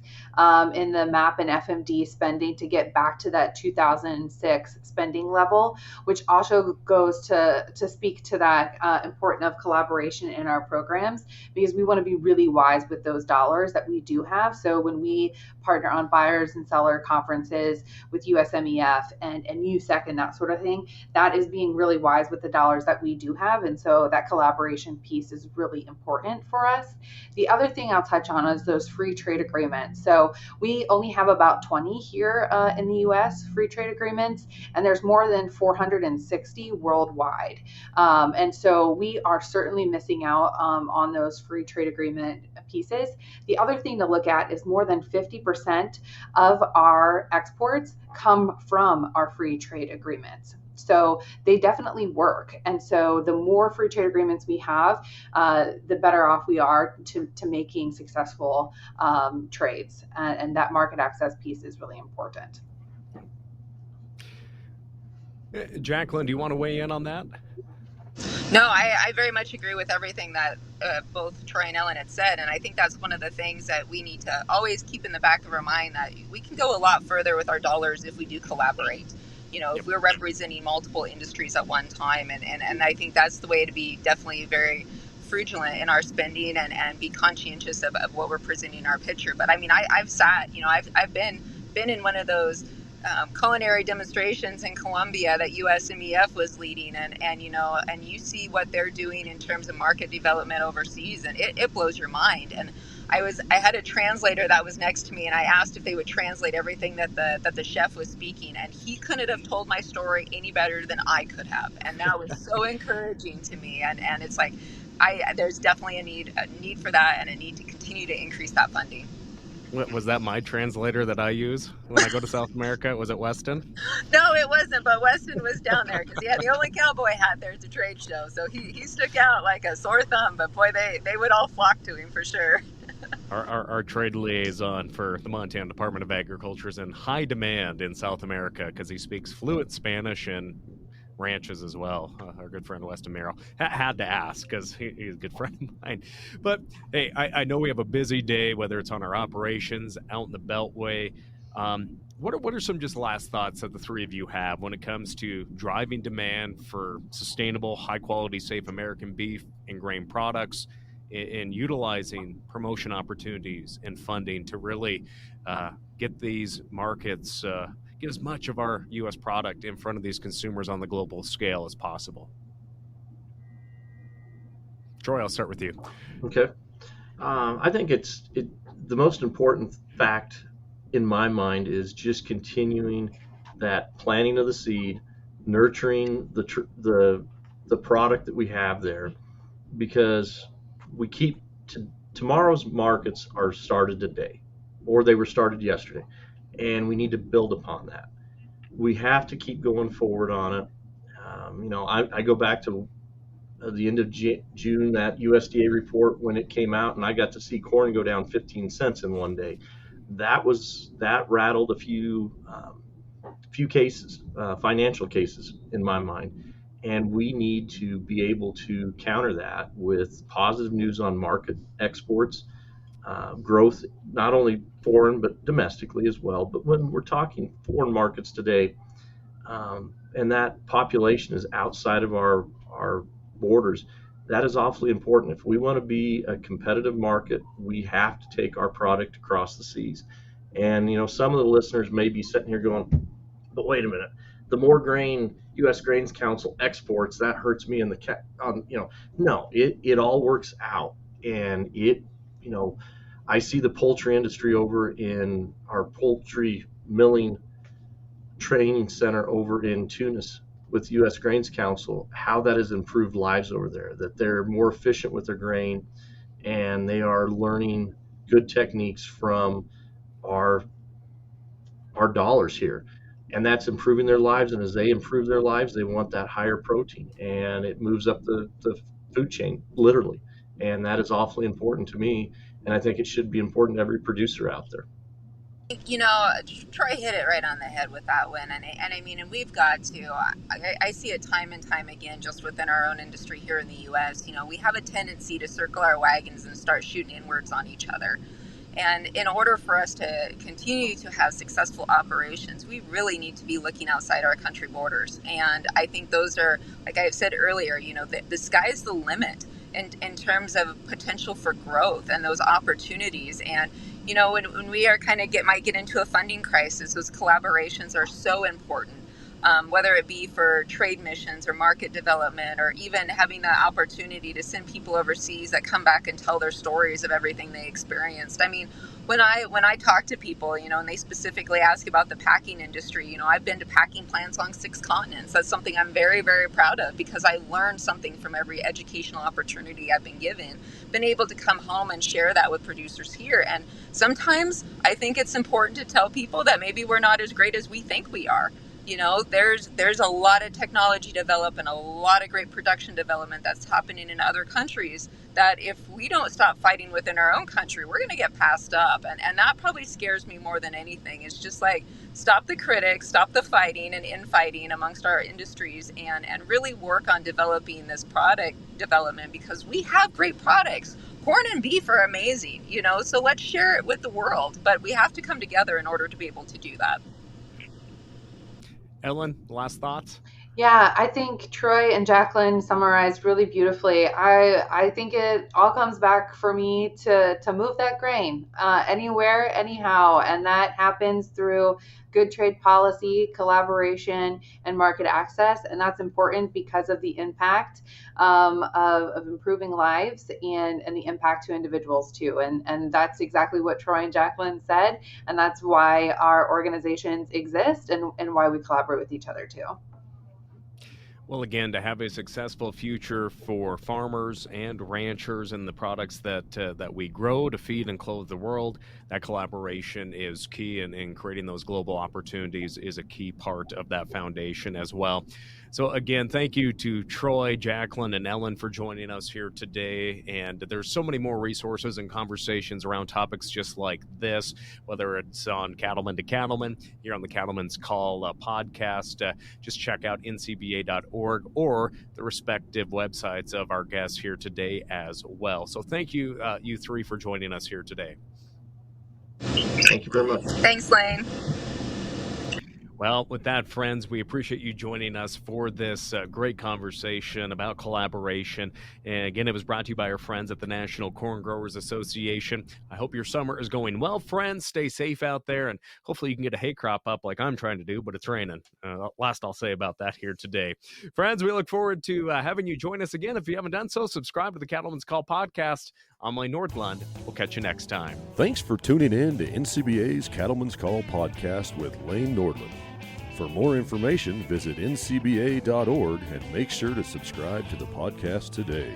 in the MAP and FMD spending to get back to that 2006 spending level, which also goes to speak to that importance of collaboration in our programs, because we want to be really wise with those dollars that we do have. So when we partner on buyers and seller conferences with USMEF and USEC and that sort of thing, that is being really wise with the dollars that we do have. And so that collaboration piece is really important for us. The other thing I'll touch on is those free trade agreements. So we only have about 20 here in the US, free trade agreements, and there's more than 460 worldwide. And so we are certainly missing out on those free trade agreement pieces. The other thing to look at is more than 50% of our exports come from our free trade agreements. So they definitely work. And so the more free trade agreements we have, the better off we are to making successful trades. And that market access piece is really important. Jaclyn, do you want to weigh in on that? No, I very much agree with everything that both Troy and Ellen had said. And I think that's one of the things that we need to always keep in the back of our mind, that we can go a lot further with our dollars if we do collaborate. You know, if we're representing multiple industries at one time. And I think that's the way to be definitely very frugal in our spending and be conscientious of what we're presenting in our picture. But I mean, I've sat, you know, I've been in one of those culinary demonstrations in Colombia that USMEF was leading, and you know, and you see what they're doing in terms of market development overseas, and it blows your mind. And I had a translator that was next to me, and I asked if they would translate everything that the chef was speaking, and he couldn't have told my story any better than I could have, and that was so encouraging to me. And it's like there's definitely a need for that, and a need to continue to increase that funding. Was that my translator that I use when I go to South America? Was it Weston? No, it wasn't, but Weston was down there because he had the only cowboy hat there at the trade show. So he stuck out like a sore thumb, but boy, they would all flock to him for sure. Our trade liaison for the Montana Department of Agriculture is in high demand in South America because he speaks fluent Spanish and ranches as well. Our good friend Weston Merrill had to ask because he's a good friend of mine. But hey, I know we have a busy day, whether it's on our operations out in the Beltway. What are some just last thoughts that the three of you have when it comes to driving demand for sustainable, high quality, safe American beef and grain products, in utilizing promotion opportunities and funding to really get these markets, get as much of our U.S. product in front of these consumers on the global scale as possible? Troy, I'll start with you. Okay. I think the most important fact in my mind is just continuing that planting of the seed, nurturing the product that we have there, because we keep tomorrow's markets are started today, or they were started yesterday, and we need to build upon that. We have to keep going forward on it. You know, I go back to the end of June, that USDA report when it came out, and I got to see corn go down 15 cents in one day. That rattled a few cases, financial cases in my mind. And we need to be able to counter that with positive news on market exports, growth, not only foreign, but domestically as well. But when we're talking foreign markets today, and that population is outside of our borders, that is awfully important. If we want to be a competitive market, we have to take our product across the seas. And, you know, some of the listeners may be sitting here going, but wait a minute, the more grain U.S. Grains Council exports, that hurts me in the no, it all works out. And I see the poultry industry over in our poultry milling training center over in Tunis with U.S. Grains Council, how that has improved lives over there, that they're more efficient with their grain, and they are learning good techniques from our dollars here. And that's improving their lives. And as they improve their lives, they want that higher protein, and it moves up the food chain, literally. And that is awfully important to me. And I think it should be important to every producer out there. Troy hit it right on the head with that one. And we've got to, I see it time and time again, just within our own industry here in the U.S. We have a tendency to circle our wagons and start shooting inwards on each other. And in order for us to continue to have successful operations, we really need to be looking outside our country borders. And I think those are, like I said earlier, the sky's the limit in terms of potential for growth and those opportunities. And when we are might get into a funding crisis, those collaborations are so important. Whether it be for trade missions or market development, or even having the opportunity to send people overseas that come back and tell their stories of everything they experienced. When I talk to people, and they specifically ask about the packing industry, I've been to packing plants on 6 continents. That's something I'm very, very proud of, because I learned something from every educational opportunity I've been given, been able to come home and share that with producers here. And sometimes I think it's important to tell people that maybe we're not as great as we think we are. There's a lot of technology development, a lot of great production development that's happening in other countries, that if we don't stop fighting within our own country, we're going to get passed up. And that probably scares me more than anything. It's just like, stop the critics, stop the fighting and infighting amongst our industries, and really work on developing this product development, because we have great products. Corn and beef are amazing, so let's share it with the world. But we have to come together in order to be able to do that. Ellen, last thoughts? Yeah, I think Troy and Jaclyn summarized really beautifully. I think it all comes back for me to move that grain anywhere, anyhow. And that happens through good trade policy, collaboration, and market access. And that's important because of the impact of improving lives and the impact to individuals too. And that's exactly what Troy and Jaclyn said. And that's why our organizations exist and why we collaborate with each other too. Well, again, to have a successful future for farmers and ranchers and the products that we grow to feed and clothe the world, that collaboration is key, and creating those global opportunities is a key part of that foundation as well. So again, thank you to Troy, Jaclyn, and Ellen for joining us here today. And there's so many more resources and conversations around topics just like this, whether it's on Cattlemen to Cattlemen, here on the Cattlemen's Call podcast. Just check out ncba.org or the respective websites of our guests here today as well. So thank you, you three, for joining us here today. Thank you very much. Thanks, Lane. Well, with that, friends, we appreciate you joining us for this great conversation about collaboration. And again, it was brought to you by our friends at the National Corn Growers Association. I hope your summer is going well, friends. Stay safe out there, and hopefully you can get a hay crop up like I'm trying to do, but it's raining. Last I'll say about that here today. Friends, we look forward to having you join us again. If you haven't done so, subscribe to the Cattlemen's Call podcast. I'm Lane Nordlund. We'll catch you next time. Thanks for tuning in to NCBA's Cattlemen's Call podcast with Lane Nordlund. For more information, visit ncba.org and make sure to subscribe to the podcast today.